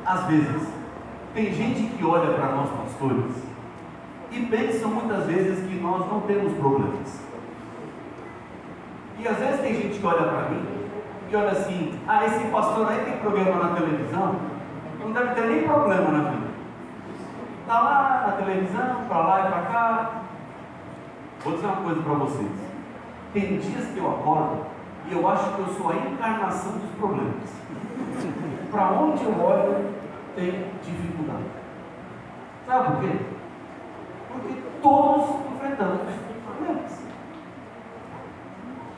Às vezes, tem gente que olha para nós pastores e pensam muitas vezes que nós não temos problemas. E às vezes tem gente que olha para mim e olha assim: ah, esse pastor aí tem problema na televisão, não deve ter nem problema na vida. Está lá na televisão, para lá e para cá. Vou dizer uma coisa para vocês: tem dias que eu acordo e eu acho que eu sou a encarnação dos problemas. Para onde eu olho, tem dificuldade. Sabe por quê? Porque todos enfrentamos problemas.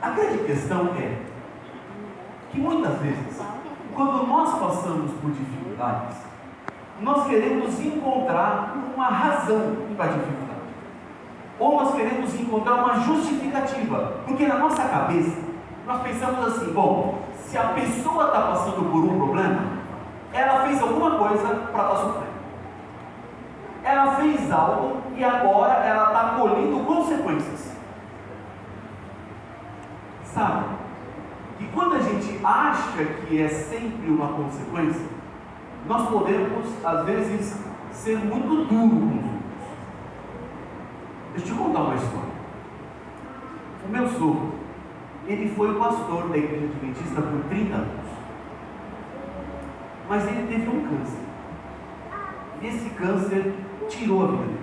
A grande questão é que muitas vezes, quando nós passamos por dificuldades, nós queremos encontrar uma razão para a dificuldade. Ou nós queremos encontrar uma justificativa. Porque na nossa cabeça, nós pensamos assim: bom, se a pessoa está passando por um problema, ela fez alguma coisa para estar sofrendo. Ela fez algo e agora ela está colhendo consequências. Sabe? E quando a gente acha que é sempre uma consequência, nós podemos, às vezes, ser muito duro com os outros. Deixa eu te contar uma história. O meu sogro, ele foi pastor da igreja adventista por 30 anos. Mas ele teve um câncer. E esse câncer tirou a vida dele.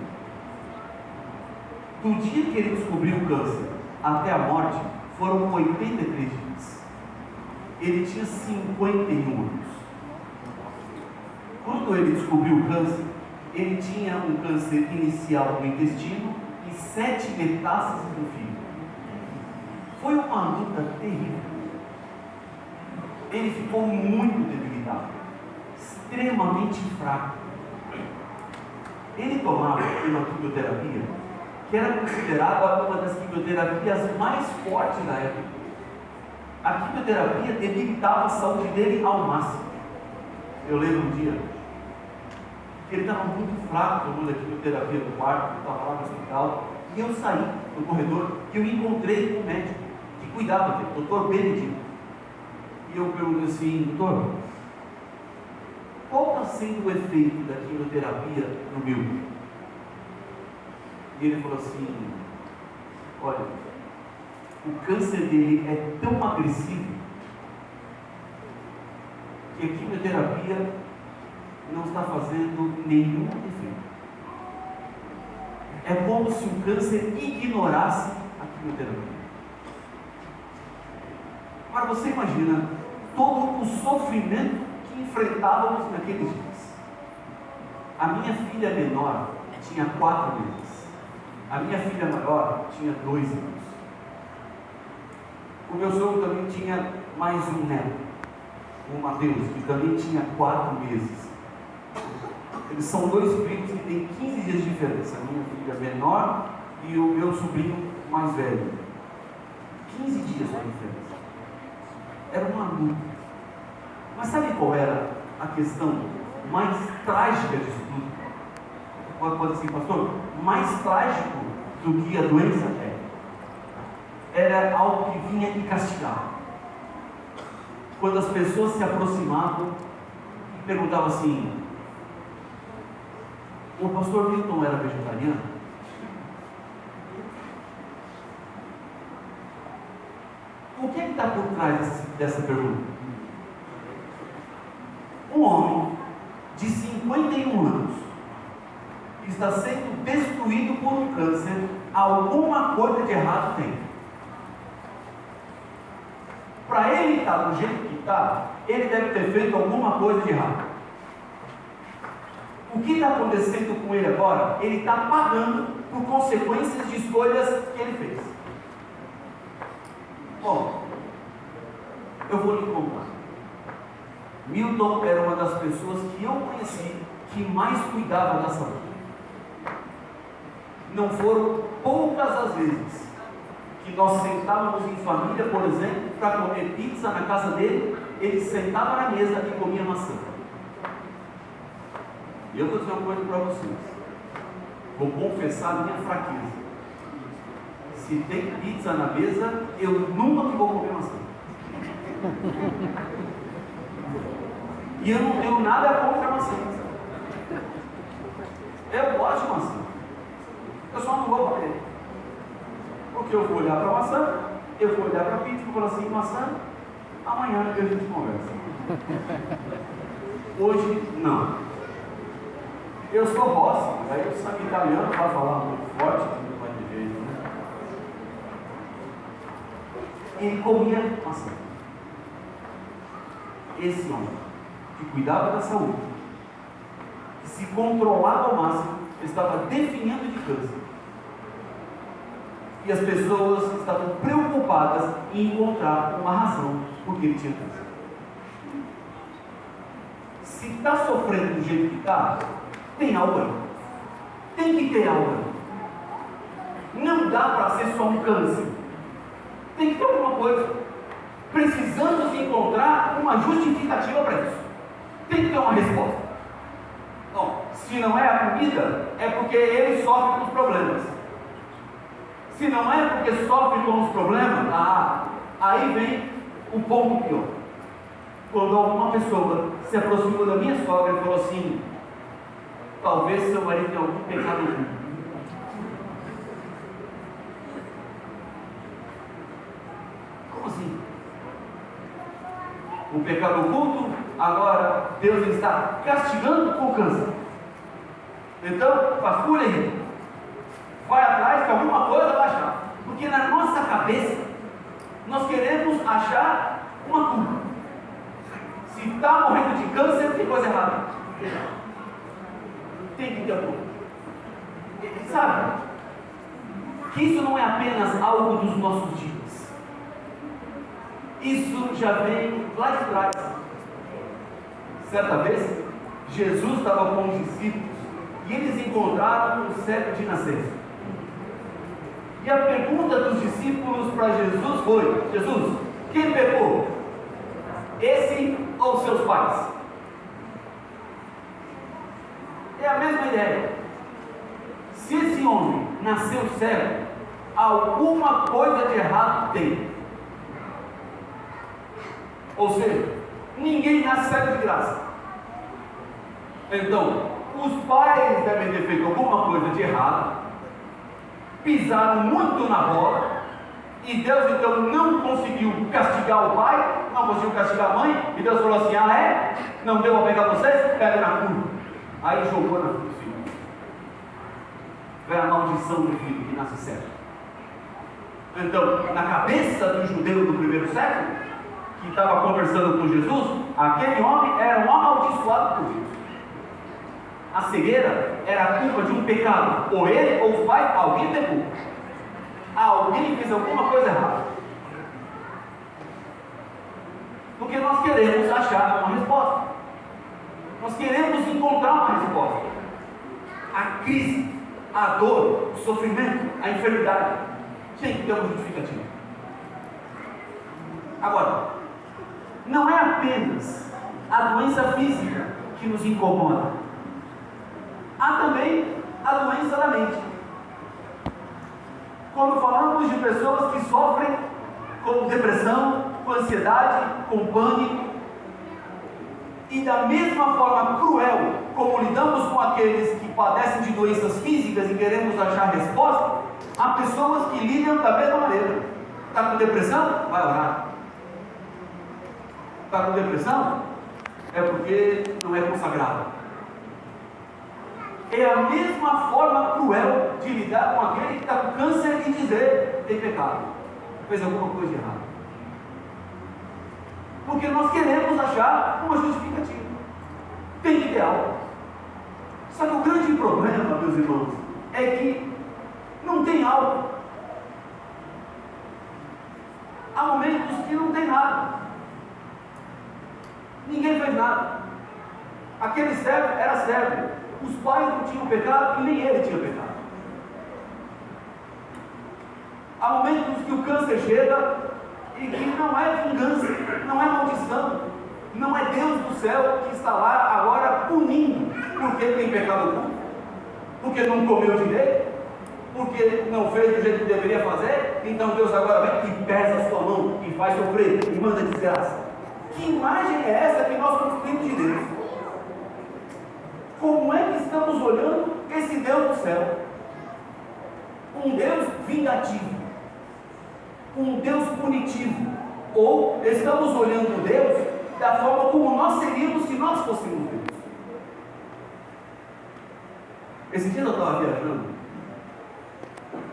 Do dia que ele descobriu o câncer até a morte, foram 83 dias. Ele tinha 51 anos. Quando ele descobriu o câncer, ele tinha um câncer inicial no intestino e 7 metástases no fígado. Foi uma luta terrível. Ele ficou muito debilitado, extremamente fraco. Ele tomava uma quimioterapia que era considerada uma das quimioterapias mais fortes da época. A quimioterapia debilitava a saúde dele ao máximo. Eu lembro um dia que ele estava muito fraco tomando a quimioterapia no quarto, eu estava lá no hospital, e eu saí no corredor e eu encontrei um médico que cuidava dele, o Dr. Benedito. E eu perguntei assim: doutor, qual está sendo o efeito da quimioterapia no meu? E ele falou assim: olha, o câncer dele é tão agressivo que a quimioterapia não está fazendo nenhum efeito. É como se o câncer ignorasse a quimioterapia. Agora você imagina todo o sofrimento que enfrentávamos naqueles dias. A minha filha menor tinha 4 meses. A minha filha maior tinha 2 anos. O meu sogro também tinha mais um neto, o Mateus, que também tinha 4 meses. Eles são 2 primos que têm 15 dias de diferença. A minha filha menor e o meu sobrinho mais velho. 15 dias de diferença. Era uma luta. Mas sabe qual era a questão mais trágica disso tudo? Pode dizer, pastor, mais trágico do que a doença era algo que vinha e castigava. Quando as pessoas se aproximavam e perguntavam assim: o pastor Milton era vegetariano? O que está por trás dessa pergunta? Um homem de 51 anos que está sendo destruído por um câncer, alguma coisa de errado tem. Para ele estar do jeito que está, ele deve ter feito alguma coisa de errado. O que está acontecendo com ele agora? Ele está pagando por consequências de escolhas que ele fez. Bom, eu vou lhe contar. Milton era uma das pessoas que eu conheci que mais cuidava da saúde. Não foram poucas as vezes que nós sentávamos em família, por exemplo, para comer pizza na casa dele. Ele sentava na mesa e comia maçã. E eu vou dizer uma coisa para vocês. Vou confessar a minha fraqueza. Se tem pizza na mesa, eu nunca vou comer maçã. E eu não tenho nada contra a maçã. Eu gosto de maçã. Eu só não vou comer. Porque eu vou olhar para a maçã, eu vou olhar para a pizza e vou falar assim, maçã, amanhã a gente conversa. Hoje, não. Eu sou Rossi, aí eu sabe italiano para falar muito forte, não vai ter jeito, né? Ele comia maçã. Esse homem, que cuidava da saúde, que se controlava ao máximo, estava definhando de câncer. E as pessoas estavam preocupadas em encontrar uma razão por que ele tinha câncer. Se está sofrendo do jeito que está, tem algo aí. Tem que ter algo aí. Não dá para ser só um câncer. Tem que ter alguma coisa. Precisamos encontrar uma justificativa para isso. Tem que ter uma resposta. Bom, se não é a comida, é porque ele sofre com os problemas. Se não é porque sofre com os problemas, aí vem o ponto pior. Quando alguma pessoa se aproximou da minha sogra e falou assim, talvez seu marido tenha algum pecado oculto. Como assim? O pecado oculto, agora Deus está castigando com o câncer. Então, vasculha aí. Vai atrás que alguma coisa vai achar. Porque na nossa cabeça, nós queremos achar uma cura. Se está morrendo de câncer, tem coisa errada. Tem que ter cura. Sabe? Que isso não é apenas algo dos nossos dias. Isso já vem lá de trás. Certa vez, Jesus estava com os discípulos e eles encontraram um cego de nascença. E a pergunta dos discípulos para Jesus foi: Jesus, quem pecou? Esse ou seus pais? É a mesma ideia. Se esse homem nasceu cego, alguma coisa de errado tem. Ou seja, ninguém nasce cego de graça. Então, os pais devem ter feito alguma coisa de errado, pisaram muito na bola, e Deus então não conseguiu castigar o pai, não conseguiu castigar a mãe, e Deus falou assim: não deu a pegar vocês? Pega na curva. Aí jogou na filho. Foi a maldição do filho que nasce cego. Então, na cabeça do judeu do primeiro século, que estava conversando com Jesus, aquele homem era um amaldiçoado por Deus. A cegueira era a culpa de um pecado, ou ele ou os pais, alguém pecou. Alguém fez alguma coisa errada. Porque nós queremos achar uma resposta. Nós queremos encontrar uma resposta. A crise, a dor, o sofrimento, a enfermidade tem que ter uma justificativa. Agora, não é apenas a doença física que nos incomoda. Há também a doença da mente. Quando falamos de pessoas que sofrem com depressão, com ansiedade, com pânico, e da mesma forma cruel como lidamos com aqueles que padecem de doenças físicas e queremos achar resposta, há pessoas que lidam da mesma maneira. Está com depressão? Vai orar. Está com depressão? É porque não é consagrado. É a mesma forma cruel de lidar com aquele que está com câncer e dizer: tem pecado, fez alguma coisa errada. Porque nós queremos achar uma justificativa. Tem que ter algo. Só que o grande problema, meus irmãos, é que não tem algo. Há momentos que não tem nada. Ninguém fez nada. Aquele servo era servo. Os pais não tinham pecado e nem ele tinha pecado. Há momentos que o câncer chega e que não é vingança, não é maldição, não é Deus do céu que está lá agora punindo porque tem pecado oculto, porque não comeu direito, porque não fez do jeito que deveria fazer. Então Deus agora vem e pesa a sua mão e faz sofrer e manda desgraça. Que imagem é essa que nós construímos de Deus? Como é que estamos olhando esse Deus do céu? Um Deus vingativo, um Deus punitivo, ou estamos olhando Deus da forma como nós seríamos se nós fôssemos Deus? Esse dia eu estava viajando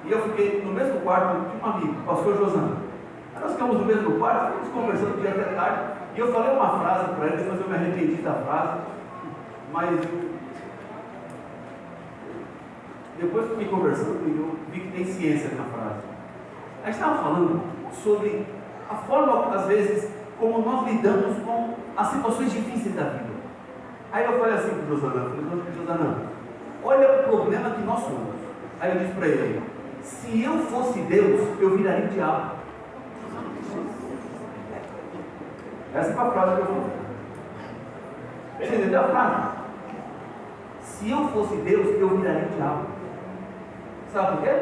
e eu fiquei no mesmo quarto de um amigo, o pastor Josana. Nós ficamos no mesmo quarto, ficamos conversando o dia até tarde, e eu falei uma frase para ele, depois eu me arrependi da frase, mas depois que eu fui conversando, eu vi que tem ciência na frase. A gente estava falando sobre a forma, às vezes, como nós lidamos com as situações difíceis da vida. Aí eu falei assim para o Josana, olha o problema que nós somos. Aí eu disse para ele, se eu fosse Deus, eu viraria o diabo. Essa é a frase que eu falei. Você entendeu a frase? Se eu fosse Deus, eu viraria o diabo. Sabe por quê?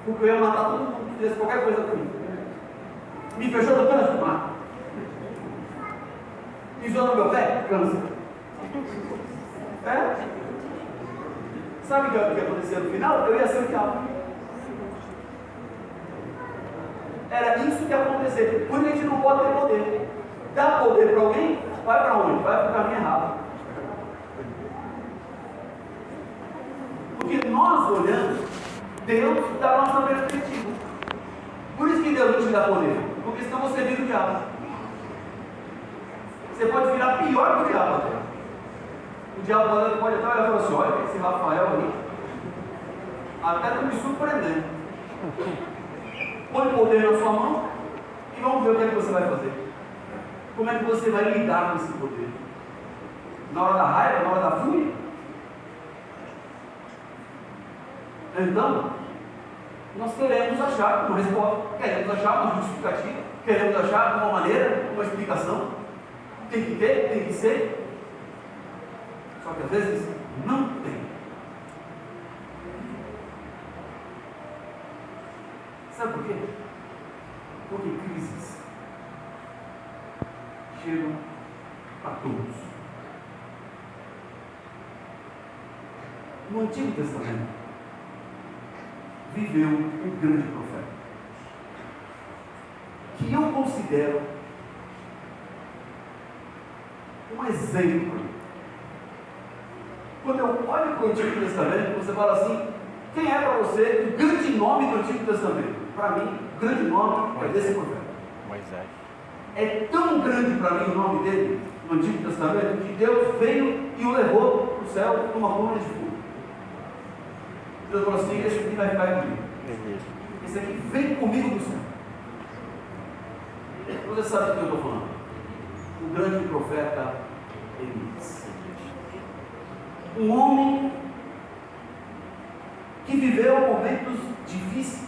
Porque eu ia matar todo mundo que fizesse qualquer coisa comigo. Me fechou no trânsito? Mato. Pisou no meu pé? Câncer. É? Sabe o que ia acontecer no final? Eu ia ser o diabo. Era isso que ia acontecer. Por isso a gente não pode ter poder. Dá poder para alguém, vai para onde? Vai para o caminho errado. Porque nós olhamos Deus da nossa perspectiva. Por isso que Deus não te dá poder. Porque senão você vira o diabo. Você pode virar pior que o diabo até. O diabo pode até olhar e falar assim, olha, esse Rafael aí até está me surpreendendo. Põe o poder na sua mão e vamos ver o que é que você vai fazer. Como é que você vai lidar com esse poder? Na hora da raiva, na hora da fúria? Então, nós queremos achar uma resposta, queremos achar uma justificativa, queremos achar uma maneira, uma explicação. Tem que ter, tem que ser. Só que às vezes não tem. Sabe por quê? Porque crises chegam a todos. No Antigo Testamento viveu um grande profeta, que eu considero um exemplo. Quando eu olho para o Antigo Testamento, você fala assim, quem é para você o grande nome do Antigo Testamento? Para mim, o grande nome é desse profeta. Moisés. É tão grande para mim o nome dele no Antigo Testamento que Deus veio e o levou para o céu numa coluna de fogo. Deus falou assim, esse aqui vai ficar comigo. Esse aqui vem comigo do céu. Você sabe do que eu estou falando? O grande profeta Elias. Um homem que viveu momentos difíceis,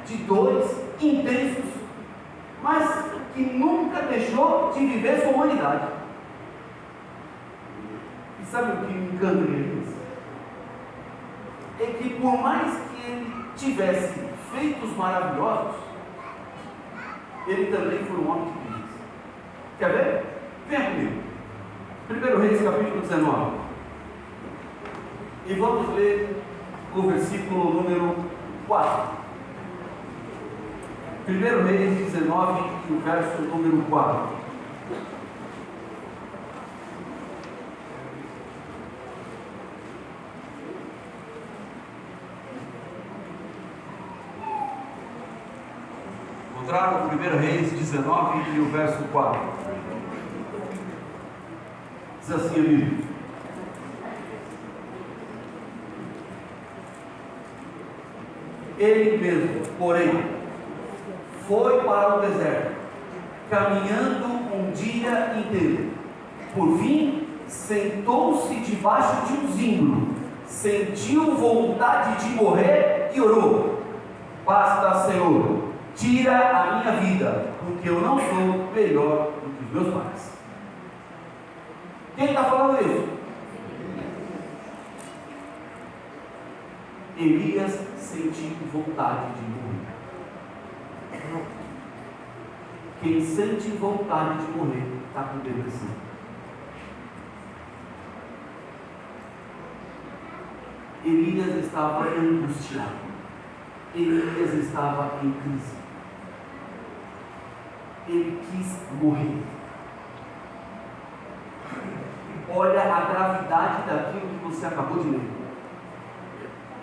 de dores, intensos, mas que nunca deixou de viver sua humanidade. E sabe o que me encanta em Elias? É que por mais que ele tivesse feitos maravilhosos, ele também foi um homem de crise. Quer ver? Venha comigo. 1 Reis capítulo 19. E vamos ler o versículo número 4. 1 Reis 19 e o verso número 4. Encontraram 1 Reis 19 e o verso 4. Diz assim, amigo. Ele mesmo, porém, foi para o deserto, caminhando um dia inteiro. Por fim, sentou-se debaixo de um zimbro, sentiu vontade de morrer e orou: basta, Senhor, tira a minha vida, porque eu não sou melhor do que os meus pais. Quem está falando isso? Elias sentiu vontade de morrer. Quem sente vontade de morrer está com depressão. Elias estava angustiado. Elias estava em crise. Ele quis morrer. Olha a gravidade daquilo que você acabou de ler.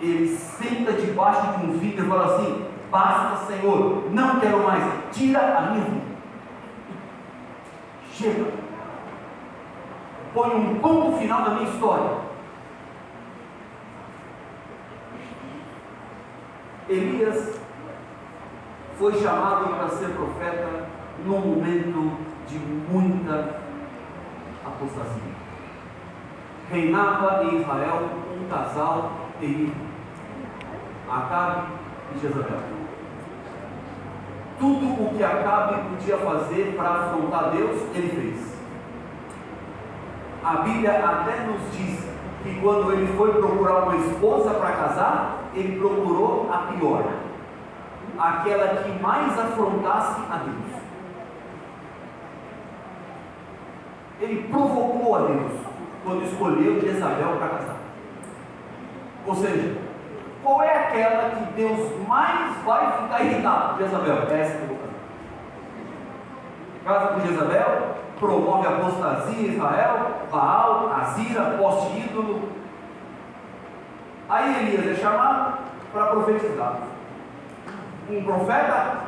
Ele senta debaixo de um vidro e fala assim: basta, Senhor, não quero mais, tira a minha vida. Chega. Põe um ponto final na minha história. Elias foi chamado para ser profeta num momento de muita apostasia. Reinava em Israel um casal terrível, Acabe e Jezabel. Tudo o que Acabe podia fazer para afrontar Deus, ele fez. A Bíblia até nos diz que quando ele foi procurar uma esposa para casar, ele procurou a pior, aquela que mais afrontasse a Deus. Ele provocou a Deus quando escolheu Jezabel para casar. Ou seja, qual é aquela que Deus mais vai ficar irritado? Jezabel, essa que eu vou casar. Casa com Jezabel, promove a apostasia em Israel, Baal, Azira, poste ídolo. Aí Elias é chamado para profetizar. Um profeta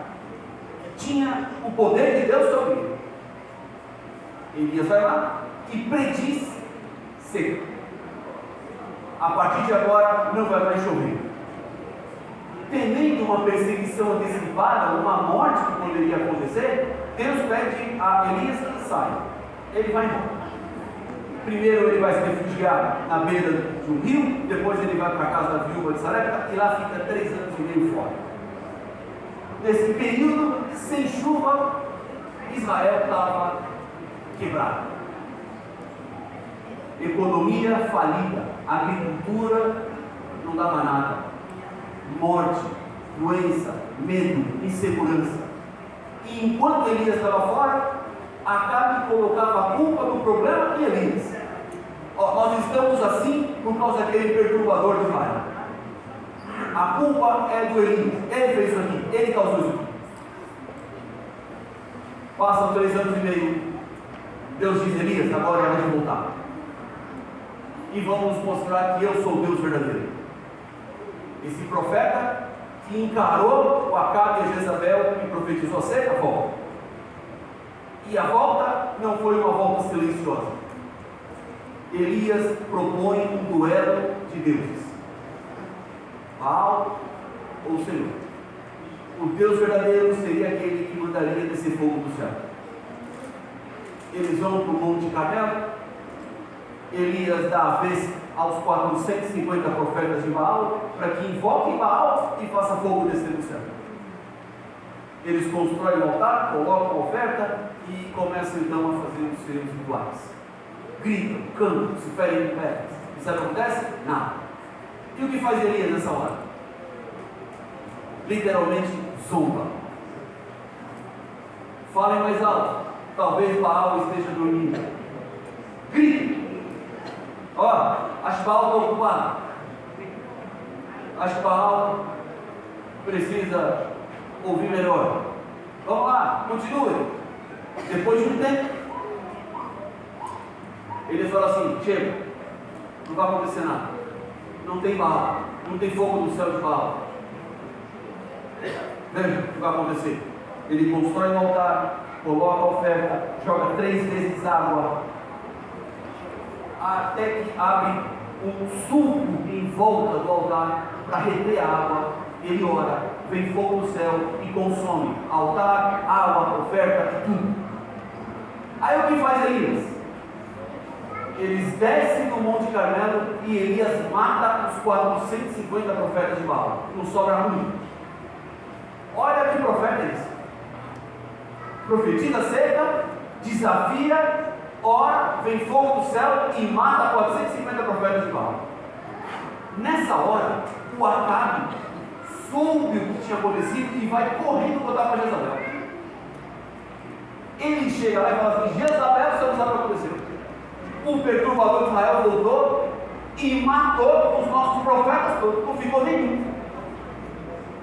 que tinha o poder de Deus sobre ele. Elias vai lá e prediz seca. A partir de agora não vai mais chover. Temendo uma perseguição antecipada, uma morte que poderia acontecer, Deus pede a Elias que saia. Ele vai embora. Primeiro ele vai se refugiar na beira de um rio, depois ele vai para a casa da viúva de Sarepta e lá fica 3 anos e meio fora. Nesse período, sem chuva, Israel estava quebrado. Economia falida, agricultura não dava nada, morte, doença, medo, insegurança. E enquanto Elias estava fora, Acabe colocava a culpa do problema em Elias. Nós estamos assim por causa daquele perturbador de Israel. A culpa é do Elias, ele fez isso aqui, ele causou isso aqui. Passam 3 anos e meio, Deus diz: Elias, agora é hora de voltar. E vamos mostrar que eu sou o Deus verdadeiro. Esse profeta que encarou o Acabe e a Jezabel e profetizou a seca, volta. E a volta não foi uma volta silenciosa. Elias propõe um duelo de deuses: Baal ou Senhor. O Deus verdadeiro seria aquele que mandaria descer fogo do céu. Eles vão para o Monte Carmelo. Elias dá a vez aos 450 profetas de Baal para que invoquem Baal e faça fogo descer do céu. Eles constroem um altar, colocam a oferta e começam então a fazer os seus rituais. Gritam, cantam, se ferem em pedras. E sabe o que acontece? Nada. E o que faz Elias nessa hora? Literalmente zomba. Falem mais alto. Talvez Baal esteja dormindo. Gritem. Acho que Baal está ocupado. Acho que Baal precisa ouvir melhor. Vamos lá, continue. Depois de um tempo, eles falam assim: chega, não vai acontecer nada. Não tem Baal, não tem fogo no céu de Baal. Veja o que vai acontecer. Ele constrói um altar, coloca a oferta, joga 3 vezes água, até que abre um sulco em volta do altar para reter a água. Ele ora, vem fogo do céu e consome altar, água, oferta, tudo. Aí o que faz Elias? Eles descem no Monte Carmelo e Elias mata os 450 profetas de Baal. Não sobra um. Olha que profeta é esse. Profetiza seca, desafia, ora, vem fogo do céu e mata 450 profetas de Baal. Nessa hora, o Acabe soube o que tinha acontecido e vai correndo contar para Jezabel. Ele chega lá e fala assim: Jezabel, você não sabe o que aconteceu. O perturbador de Israel voltou e matou os nossos profetas todos, não ficou nenhum.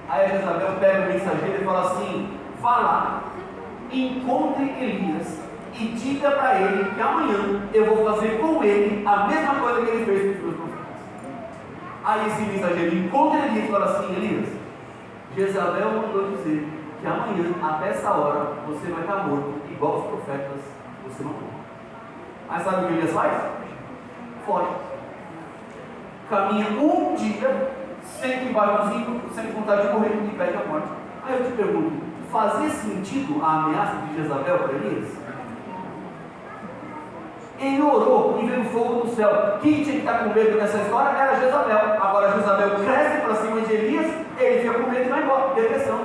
Aí a Jezabel pega o mensageiro e fala assim: vá lá, encontre Elias e diga para ele que amanhã eu vou fazer com ele a mesma coisa que ele fez com os meus profetas. Aí esse mensageiro encontra Elias e fala assim: Elias, Jezabel mandou dizer que amanhã, até essa hora, você vai estar morto, igual os profetas você matou. Aí sabe o que Elias faz? Foge. Caminha um dia, senta embaixo do zinco, sem vontade de morrer e pede a morte. Aí eu te pergunto: fazia sentido a ameaça de Jezabel para Elias? Ele orou e veio fogo do céu. Quem tinha que estar com medo nessa história era Jezabel. Agora Jezabel cresce para cima de Elias, ele fica com medo e vai embora, depressão.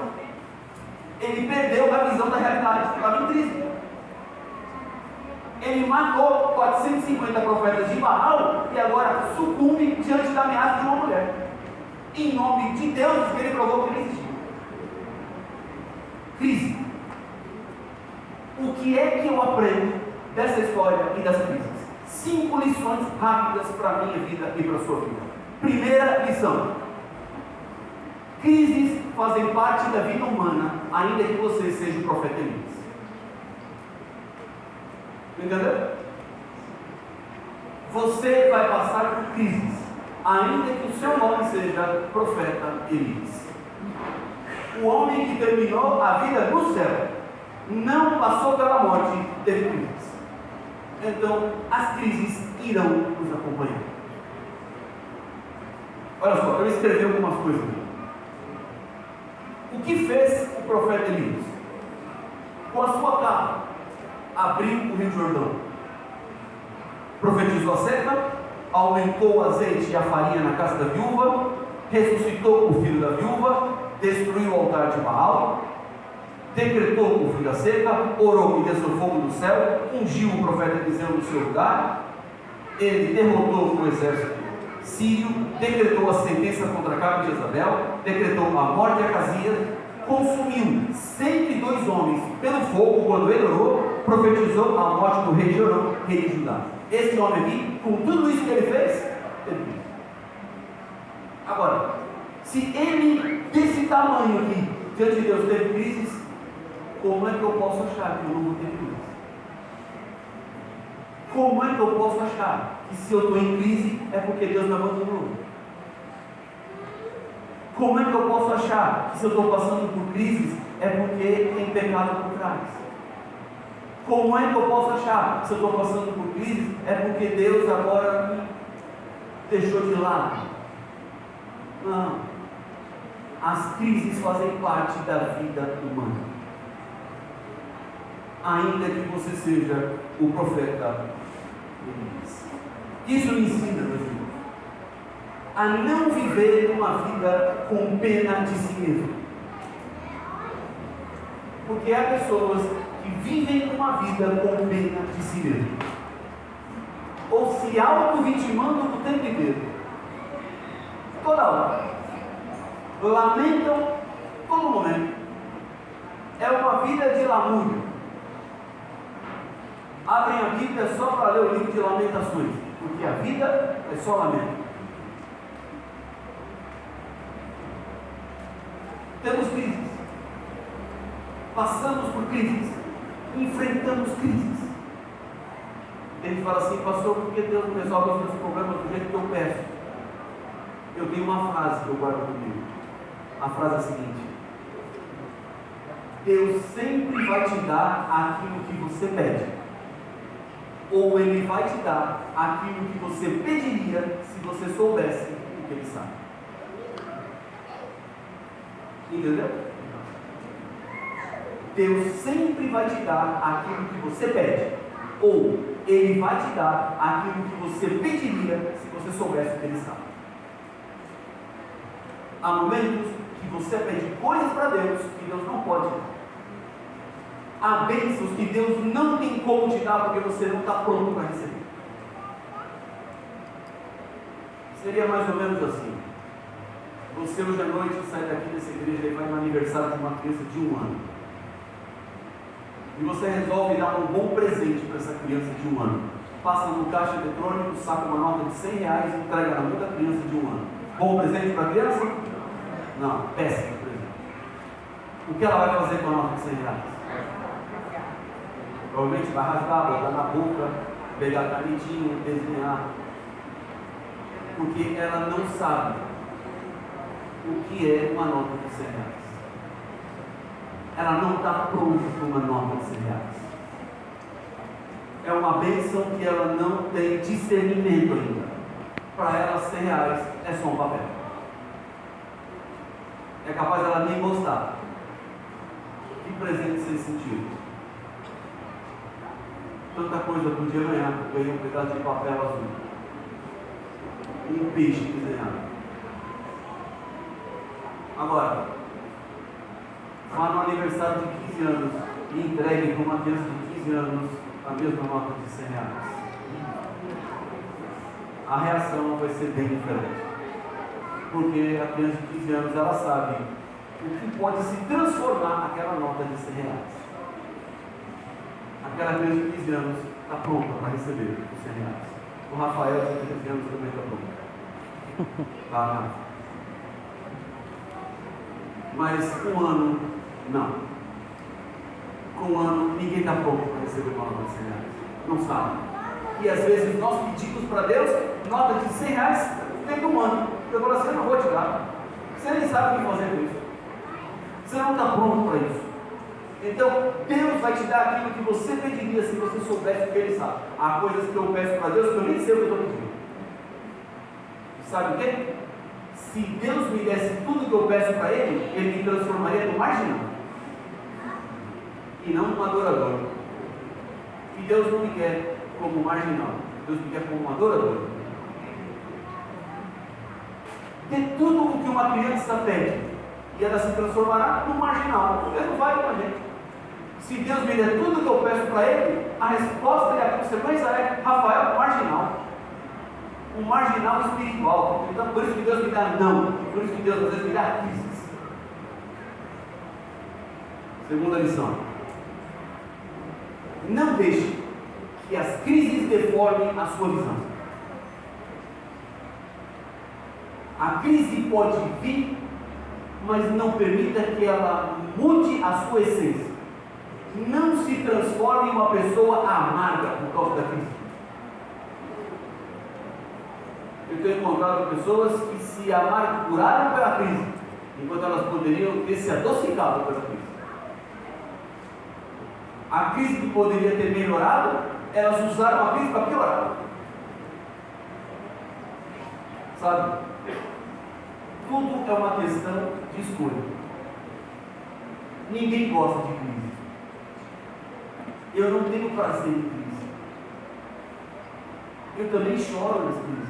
Ele perdeu a visão da realidade, estava em crise. Ele matou 450 profetas de Baal e agora sucumbe diante da ameaça de uma mulher. Em nome de Deus, que ele provou que não existia. Crise. O que é que eu aprendo dessa história e das crises? 5 lições rápidas para a minha vida e para a sua vida. Primeira lição: crises fazem parte da vida humana, ainda que você seja o profeta Elias. Entendeu? Você vai passar por crises, ainda que o seu nome seja profeta Elias. O homem que terminou a vida no céu não passou pela morte, teve crises. Então, as crises irão nos acompanhar. Olha só, eu escrevi algumas coisas aqui. O que fez o profeta Elias? Com a sua capa, abriu o Rio Jordão, profetizou a seca, aumentou o azeite e a farinha na casa da viúva, ressuscitou o filho da viúva, destruiu o altar de Baal, decretou o fim da seca, orou e desceu fogo do céu, ungiu o profeta Eliseu no seu lugar, ele derrotou o exército sírio, decretou a sentença contra Acabe de Jezabel, decretou a morte de Acasias, consumiu 102 homens pelo fogo quando ele orou, profetizou a morte do rei Jorão, rei de Judá. Esse homem aqui, com tudo isso que ele fez, teve crise. Agora, se ele desse tamanho aqui, diante de Deus, teve crises, como é que eu posso achar que eu não vou ter crise? Como é que eu posso achar que se eu estou em crise é porque Deus me abandonou? Como é que eu posso achar que se eu estou passando por crises é porque tem pecado por trás? Como é que eu posso achar que se eu estou passando por crises é porque Deus agora me deixou de lado? Não. As crises fazem parte da vida humana. Ainda que você seja o profeta Elias. Isso me ensina, meus irmãos, a não viver uma vida com pena de si mesmo. Porque há pessoas que vivem uma vida com pena de si mesmo, ou se auto-vitimando o tempo inteiro, toda hora, lamentam todo momento. É uma vida de lamúria. Abrem a Bíblia só para ler o livro de Lamentações, porque a vida é só lamento. Temos crises, passamos por crises, enfrentamos crises. A gente fala assim: pastor, por que Deus não resolve os meus problemas do jeito que eu peço? Eu tenho uma frase que eu guardo comigo. A frase é a seguinte: Deus sempre vai te dar aquilo que você pede, ou Ele vai te dar aquilo que você pediria se você soubesse o que Ele sabe. Entendeu? Deus sempre vai te dar aquilo que você pede, ou Ele vai te dar aquilo que você pediria se você soubesse o que Ele sabe. Há momentos que você pede coisas para Deus que Deus não pode dar. Há bênçãos que Deus não tem como te dar porque você não está pronto para receber. Seria mais ou menos assim: você hoje à noite sai daqui dessa igreja e vai no aniversário de uma criança de 1 ano. e você resolve dar um bom presente para essa criança de 1 ano. Passa no caixa eletrônico, saca uma nota de R$100 e entrega na mão da criança de 1 ano. Bom presente para a criança? Não, péssimo presente. O que ela vai fazer com a nota de R$100? Provavelmente vai rasgar, botar na boca, pegar a canetinha, desenhar. Porque ela não sabe o que é uma nota de R$100. Ela não está pronta para uma nota de R$100. É uma bênção que ela não tem discernimento ainda. Para ela, R$100 é só um papel. É capaz dela nem gostar. Que presente sem sentido. Tanta coisa eu podia ganhar. Eu ganhei um pedaço de papel azul. Um peixe desenhado. Agora, vá no aniversário de 15 anos e entregue para uma criança de 15 anos a mesma nota de R$100. A reação vai ser bem diferente. Porque a criança de 15 anos, ela sabe o que pode se transformar aquela nota de R$100. Aquela criança de 15 anos está pronta para receber os R$100. O Rafael de 15 anos também está pronto. Tá, Rafa? Mas com 1 ano, não. Com 1 ano, ninguém está pronto para receber uma nota de R$100. Não sabe. E às vezes nós pedimos para Deus nota de R$100 dentro de 1 ano. Eu falo assim, eu não vou te dar. Você nem sabe o que fazer com isso. Você não está pronto para isso. Então, Deus vai te dar aquilo que você pediria se você soubesse o que Ele sabe. Há coisas que eu peço para Deus que eu nem sei o que eu estou pedindo. Sabe o quê? Se Deus me desse tudo que eu peço para Ele, Ele me transformaria no marginal. E não no adorador. E Deus não me quer como marginal. Deus me quer como um adorador. De tudo o que uma criança pede, e ela se transformará no marginal. Deus não vai com a gente. Se Deus me der tudo que eu peço para Ele, a resposta e a consequência é Rafael, marginal. Um marginal espiritual. Então, por isso que Deus me dá não. Por isso que Deus às vezes me dá crises. Segunda lição. Não deixe que as crises deformem a sua visão. A crise pode vir, mas não permita que ela mude a sua essência. Não se transforme em uma pessoa amarga por causa da crise. Eu tenho encontrado pessoas que se amarguraram pela crise, enquanto elas poderiam ter se adocicado pela crise. A crise que poderia ter melhorado, elas usaram a crise para piorar. Sabe? Tudo é uma questão de escolha. Ninguém gosta de crise. Eu não tenho prazer em crise. Eu também choro nas crises.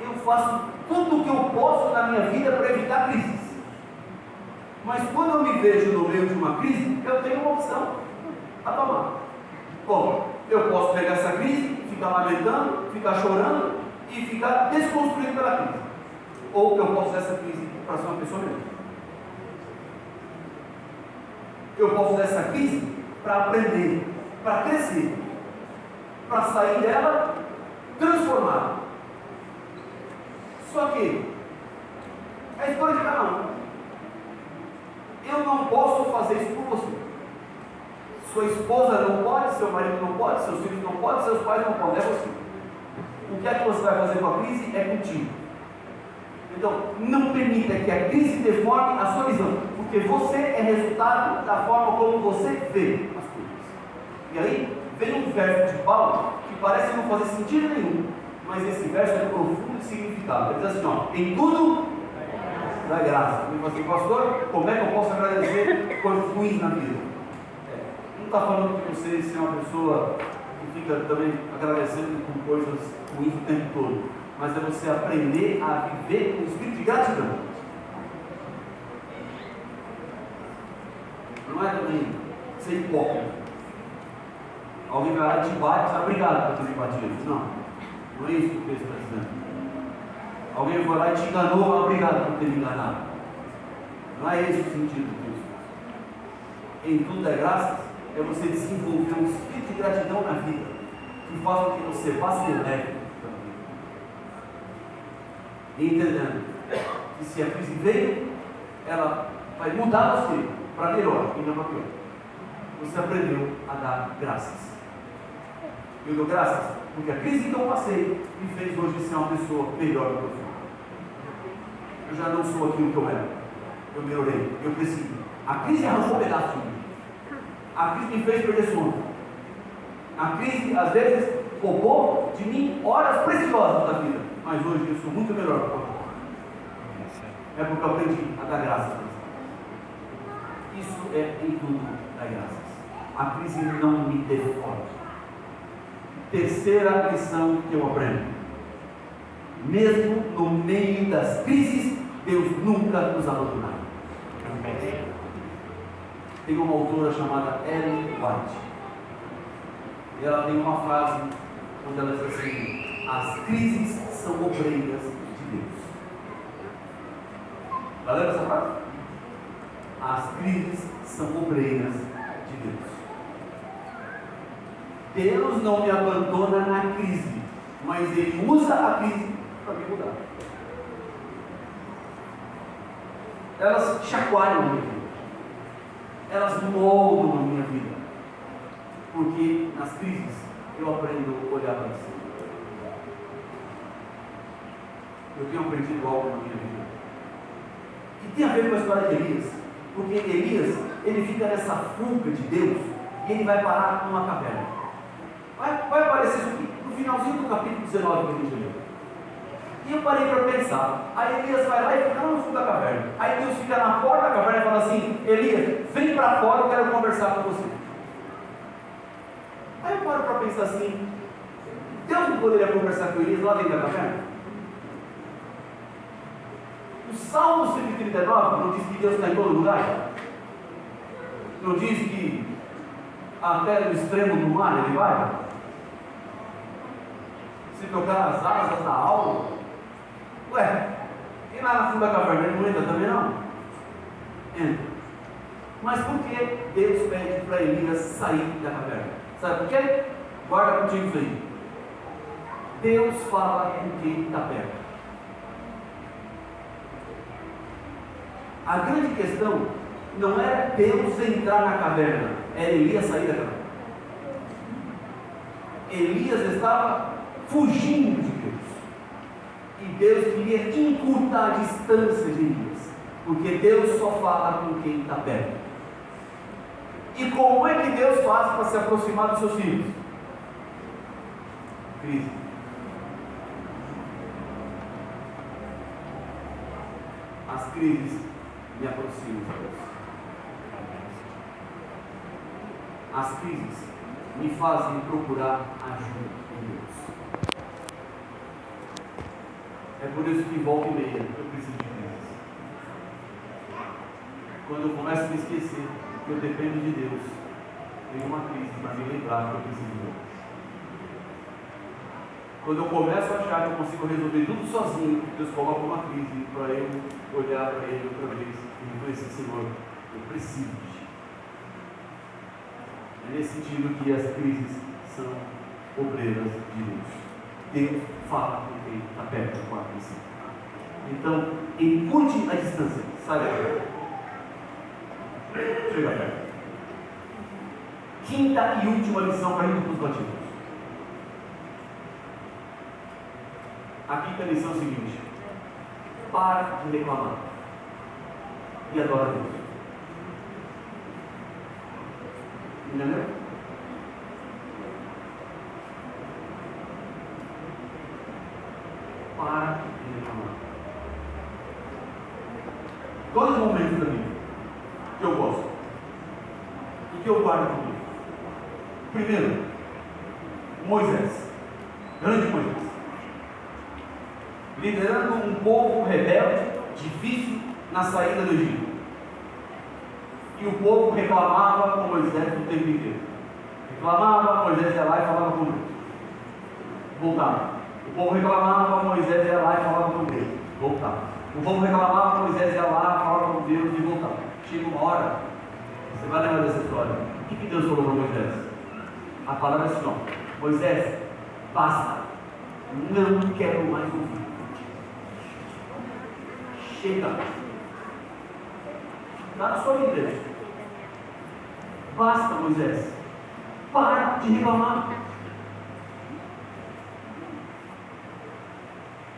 Eu faço tudo o que eu posso na minha vida para evitar crises. Mas quando eu me vejo no meio de uma crise, eu tenho uma opção a tomar. Bom, eu posso pegar essa crise, ficar lamentando, ficar chorando e ficar desconstruído pela crise. Ou eu posso usar essa crise para ser uma pessoa melhor. Eu posso usar essa crise para aprender, para crescer, para sair dela transformada. Só que é a escolha de cada um. Eu não posso fazer isso por você. Sua esposa não pode, seu marido não pode, seus filhos não podem, seus pais não podem, é você. O que é que você vai fazer com a crise é contigo. Então, não permita que a crise deforme a sua visão, porque você é resultado da forma como você vê as coisas. E aí, vem um verso de Paulo que parece não fazer sentido nenhum, mas esse verso é profundo de significado. Ele diz assim, ó, em tudo dá graça. Ele fala assim, pastor, como é que eu posso agradecer coisas ruins na vida? Não está falando de você ser uma pessoa que fica também agradecendo por coisas ruins o tempo todo. Mas é você aprender a viver com o espírito de gratidão. Não é também ser hipócrita. Alguém vai lá e te bate, obrigado por ter me batido. Não, não é isso que o texto está dizendo. Alguém foi lá e te enganou, obrigado por ter me enganado. Não é esse o sentido do texto. em tudo dá graças, é você desenvolver um espírito de gratidão na vida, que faz com que você vá se leve. E entendendo que se a crise veio, ela vai mudar você para melhor e não para pior. Você aprendeu a dar graças. Eu dou graças porque a crise que eu passei me fez hoje ser uma pessoa melhor do que eu sou. Eu já não sou aquilo que eu era. Eu melhorei, eu cresci. A crise arrancou um pedaço de mim. A crise me fez perder sono. A crise, às vezes, roubou de mim horas preciosas da vida. Mas hoje eu sou muito melhor do que eu. É porque eu aprendi a dar graças. Isso é em tudo dar graças. A crise não me deforma. Terceira lição que eu aprendo: mesmo no meio das crises, Deus nunca nos abandonará. Tem uma autora chamada Ellen White, e ela tem uma frase onde ela diz assim: as crises são obreiras de Deus. Valeu essa frase? As crises são obreiras de Deus. Deus não me abandona na crise, mas Ele usa a crise para me mudar. Elas chacoalham a minha vida, elas moldam a minha vida, porque nas crises eu aprendo a olhar para cima. Eu tenho aprendido algo na minha vida, e tem a ver com a história de Elias, porque Elias, ele fica nessa fuga de Deus, e ele vai parar numa caverna. Vai aparecer isso aqui, no finalzinho do capítulo 19 que a gente leu. E eu parei para pensar. Aí Elias vai lá e fica no fundo da caverna. Aí Deus fica na porta da caverna e fala assim: Elias, vem para fora, eu quero conversar com você. Aí eu paro para pensar assim: Deus não poderia conversar com Elias lá dentro da caverna? O Salmo 139 não diz que Deus está em todo lugar? Não diz que até no extremo do mar Ele vai? Se tocar as asas da alma, ué, e lá na fundo da caverna ele não entra também não? Entra. Mas por que Deus pede para Elias sair da caverna? Sabe por quê? Guarda contigo isso aí. Deus fala com quem está perto. A grande questão não era Deus entrar na caverna, era Elias sair da caverna. Elias estava fugindo de Deus, e Deus queria encurtar a distância de Elias, porque Deus só fala com quem está perto. E como é que Deus faz para se aproximar dos seus filhos? Crise. As crises me aproximam de Deus. As crises me fazem procurar ajuda em Deus. É por isso que volta e meia eu preciso de crises. Quando eu começo a me esquecer que eu dependo de Deus, tem uma crise para me lembrar que eu preciso de Deus. Quando eu começo a achar que eu consigo resolver tudo sozinho, Deus coloca uma crise para eu olhar para Ele outra vez e reconhecer: Senhor, eu preciso de Ti. É nesse sentido que as crises são obreiras de Deus. Deus fala com quem está perto com a crise. Então, encurte a distância. Sai daí. Chega perto. Quinta e última lição para irmos para os batismos. A quinta lição é o seguinte: para de reclamar e adora a Deus. Entendeu? Para de reclamar. Dois momentos da vida que eu gosto e que eu guardo comigo. Primeiro, Moisés, grande Moisés, liderando um povo rebelde, difícil, na saída do Egito. E o povo reclamava com Moisés o tempo inteiro. Reclamava, Moisés ia lá e falava com Deus. Voltava. O povo reclamava, Moisés ia lá e falava com Deus. Voltava. O povo reclamava, Moisés ia lá, falava com Deus e voltava. Chega uma hora, Você vai lembrar dessa história. O que Deus falou para Moisés? A palavra é assim, ó: Moisés, basta, não quero mais ouvir. Chega. Está na sua vida. Basta, Moisés. Para de reclamar.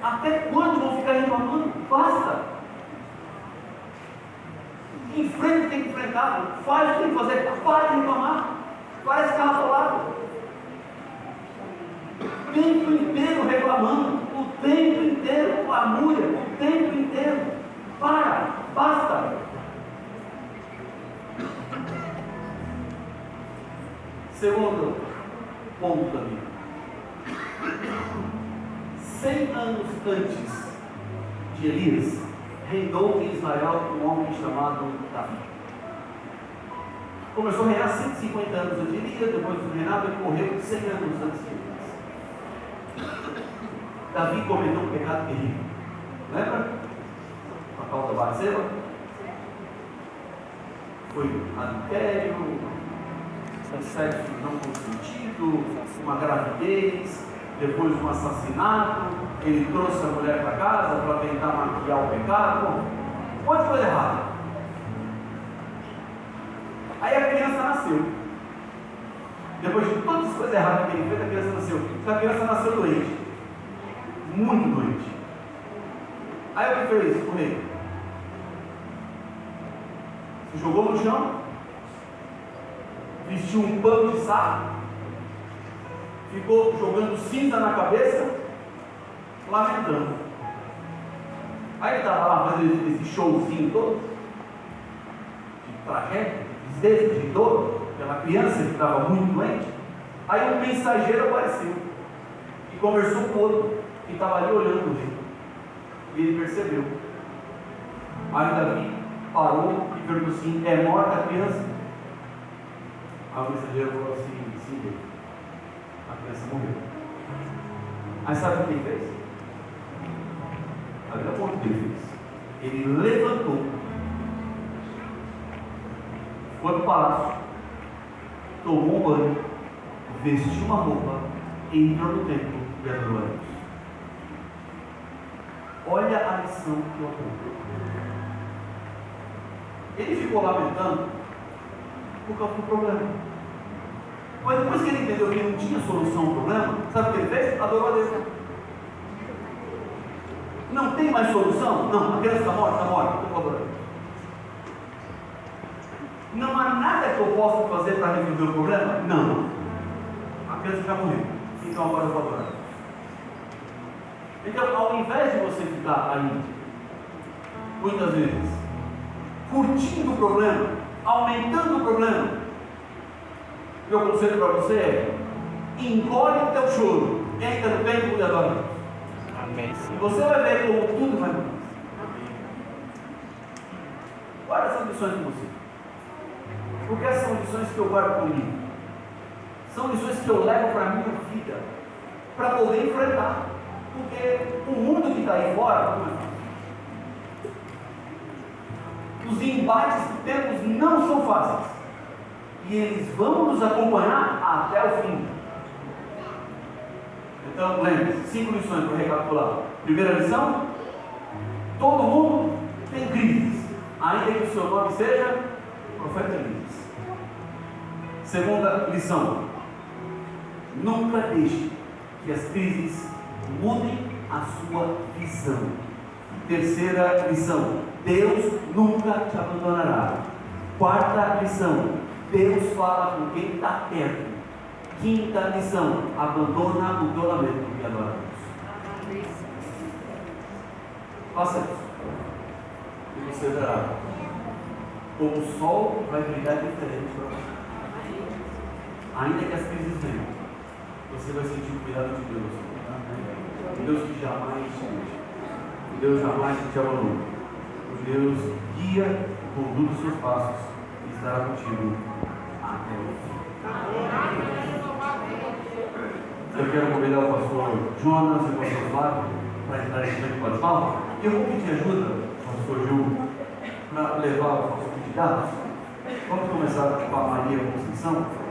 Até quando vão ficar reclamando? Basta. Enfrenta o que tem que enfrentar. Faz o que tem que fazer. Para de reclamar. Parece carro atolado. O tempo inteiro reclamando. O tempo inteiro com a mulher. O tempo inteiro. Para. Basta. Segundo ponto da Bíblia. 100 anos antes de Elias, reinou em Israel um homem chamado Davi. Começou a reinar 150 anos antes de Elias, depois do reinado ele morreu 100 anos antes de Elias. Davi cometeu um pecado terrível. Lembra? A causa da Batseba? Foi adultério, sexo não consentido, uma gravidez, depois um assassinato. Ele trouxe a mulher para casa para tentar maquiar o pecado. Um monte de coisa errada. Aí a criança nasceu. Depois de todas as coisas erradas que ele fez, a criança nasceu. A criança nasceu doente. Muito doente. Aí o que fez o rei? Se jogou no chão, vestiu um pano de saco, ficou jogando cinza na cabeça, lamentando. Aí ele estava lá fazendo esse showzinho todo, de tragédia, de desdém, de dor, pela criança que estava muito doente. Aí um mensageiro apareceu e conversou com o outro que estava ali olhando o rei. E ele percebeu. Aí Davi parou e perguntou assim: é morta a criança? Aí o mensageiro falou assim: sim, Deus, a criança morreu. Aí sabe o que ele fez? Olha o que ele fez. Ele levantou, foi para o palácio, tomou um banho, vestiu uma roupa, entrou no templo e adorou a Deus. Olha a lição que eu aprendi. Ele ficou lamentando por causa do problema. Mas depois que ele entendeu que não tinha solução ao problema, sabe o que ele fez? Adorou a Deus. Não tem mais solução? Não, a criança está morta, eu vou adorar. Não há nada que eu possa fazer para resolver o problema? Não. A criança já morreu. Então agora eu vou adorar. Então, ao invés de você ficar aí, muitas vezes, curtindo o problema, aumentando o problema, meu conselho para você é: engole o teu choro, entra no templo e adora Deus. Amém. E você vai ver como tudo vai mudar. Guarda essas lições com você, porque essas são lições que eu guardo comigo, são lições que eu levo para a minha vida, para poder enfrentar, porque o mundo que está aí fora, como é? Os embates que temos não são fáceis, e eles vão nos acompanhar até o fim. Então, lembre-se, 5 lições para recapitular. Primeira lição: todo mundo tem crises, ainda que o seu nome seja Profeta Elias. Segunda lição: nunca deixe que as crises mudem a sua visão. Terceira lição: Deus nunca te abandonará. Quarta lição: Deus fala com quem está perto. Quinta lição: abandona o teu lamento e adora a Deus. Faça isso, e você verá como o sol vai brilhar diferente para você. Ainda que as crises venham, você vai sentir o cuidado de Deus. O Deus que jamais te deixa, o Deus jamais te abandona, o Deus guia e conduz os seus passos e estará contigo até o fim. Eu quero convidar o pastor Jonas e o pastor Flávio para entrar em frente para as palmas. E eu vou pedir ajuda, pastor Gil, para levar os nossos candidatos. Vamos começar com a Maria Conceição.